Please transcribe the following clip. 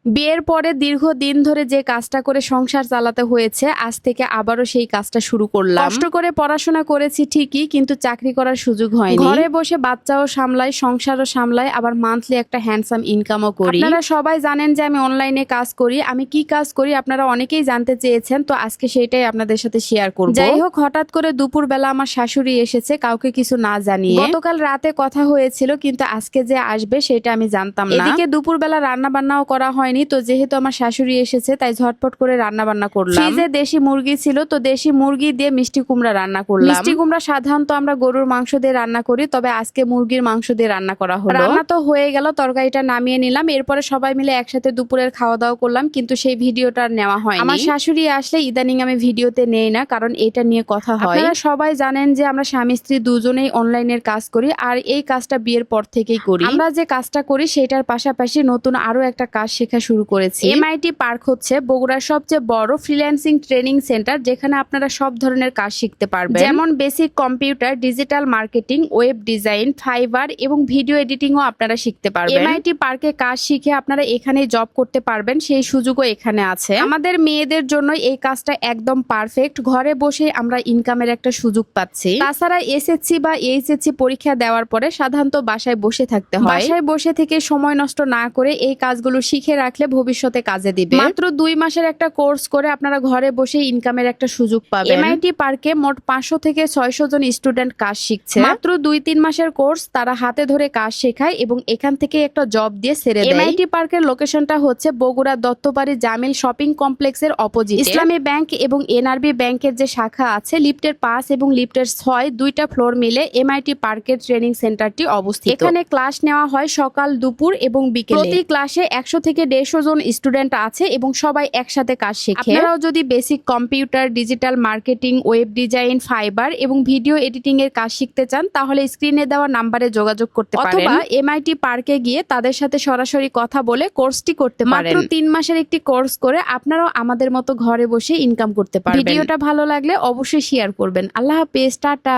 বিয়ের পরে দীর্ঘদিন ধরে যে কাজটা করে সংসার চালাতে হয়েছে, আজ থেকে আবারও সেই কাজটা শুরু করলাম। কষ্ট করে পড়াশোনা করেছি ঠিকই, কিন্তু চাকরি করার সুযোগ হয়নি। ঘরে বসে বাচ্চাও সামলাই, সংসারও সামলাই, আবার মান্থলি একটা হ্যান্ডসাম ইনকামও করি। আপনারা সবাই জানেন যে আমি অনলাইনে কাজ করি। আমি কি কাজ করি আপনারা অনেকেই জানতে চেয়েছেন, তো আজকে সেটাই আপনাদের সাথে শেয়ার করব। যাই হোক, হঠাৎ করে দুপুরবেলা আমার শাশুড়ি এসেছে কাউকে কিছু না জানিয়ে। গতকাল রাতে কথা হয়েছিল, কিন্তু আজকে যে আসবে সেটা আমি জানতাম না। এদিকে দুপুরবেলা রান্না বান্নাও করা হয়নি, তো যেহেতু আমার শাশুড়ি এসেছে তাই ঝটপট করে রান্না বান্না করলাম। ফ্রিজে দেশি মুরগি ছিল, তো দেশি মুরগি দিয়ে মিষ্টি কুমড়া রান্না করলাম। মিষ্টি কুমড়া সাধারণত আমরা গরুর মাংস দিয়ে রান্না করি, তবে আজকে মুরগির মাংস দিয়ে রান্না করা হলো। রান্না তো হয়ে গেল, তরকারিটা নামিয়ে নিলাম। এরপরে সবাই মিলে একসাথে দুপুরের খাওয়া দাওয়া করলাম, কিন্তু সেই ভিডিওটা আর নেওয়া হয়নি। আমার শাশুড়ি আসলে ইদানিং আমি ভিডিওতে নেই না, কারণ এটা নিয়ে কথা হয়। আপনারা সবাই জানেন যে আমরা স্বামী স্ত্রী দুজনেই অনলাইনের কাজ করি, আর এই কাজটা বিয়ের পর থেকেই করি। আমরা যে কাজটা করি সেটার পাশাপাশি নতুন আরো একটা কাজ শেখা শুরু করেছি। এমআইটি পার্ক হচ্ছে বগুড়ার সবচেয়ে বড় ফ্রিল্যান্সিং ট্রেনিং সেন্টার, যেখানে আপনারা সব ধরনের কাজ শিখতে পারবেন, যেমন basic computer, digital marketing, web design, fibre এবং ভিডিও এডিটিংও আপনারা শিখতে পারবেন। এমআইটি পার্কে কাজ শিখে আপনারা এখানে জব করতে পারবেন, সেই সুযোগও এখানে আছে। আমাদের মেয়েদের জন্য এই কাজটা একদম পারফেক্ট। ঘরে বসে আমরা ইনকামের একটা সুযোগ পাচ্ছি। তাছাড়া এসএসসি বা এইচএসসি পরীক্ষা দেওয়ার পরে সাধারণত বাসায় বসে থাকতে হয়। বাসায় বসে থেকে সময় নষ্ট না করে এই কাজগুলো শিখে রাখলে ভবিষ্যতে কাজে দিবে। মাত্র 2 মাসের একটা কোর্স করে আপনারা ঘরে বসে ইনকামের একটা সুযোগ পাবেন। এমআইটি পার্কে মোট 500 থেকে 600 জন স্টুডেন্ট কাজ শিখছে। মাত্র 2-3 মাসের কোর্স, তারা হাতে ধরে কাজ শেখায় এবং এখান থেকে একটা জব দিয়ে ছেড়ে দেয়। এমআইটি পার্কের লোকেশনটা হচ্ছে বগুড়া দত্তবাড়ি জামিল শপিং কমপ্লেক্সের অপোজিটে। ইসলামী ব্যাংক এবং এনআরবি ব্যাংকের যে শাখা আছে, লিফটের 5 এবং লিফটের 6 দুইটা ফ্লোর মিলে এমআইটি পার্কের ট্রেনিং সেন্টারটি অবস্থিত। এখানে ক্লাস নেওয়া হয় সকাল, দুপুর এবং বিকেলে। প্রতি ক্লাসে 100 থেকে 150 জন স্টুডেন্ট আছে এবং সবাই একসাথে কাজ শেখে। আপনারাও যদি basic computer, digital marketing, web design, fibre এবং ভিডিও এডিটিং এর কাজ শিখতে চান, তাহলে স্ক্রিনে দেওয়া নাম্বারে যোগাযোগ করতে পারেন, অথবা এমআইটি পার্কে গিয়ে তাদের সাথে সরাসরি কথা বলে কোর্সটি করতে পারেন। মাত্র 3 মাসের একটি কোর্স করে আপনারাও আমাদের মতো ঘরে বসে ইনকাম করতে পারবেন। ভিডিওটা ভালো লাগলে অবশ্যই শেয়ার করবেন। আল্লাহ হাফেজ, টাটা।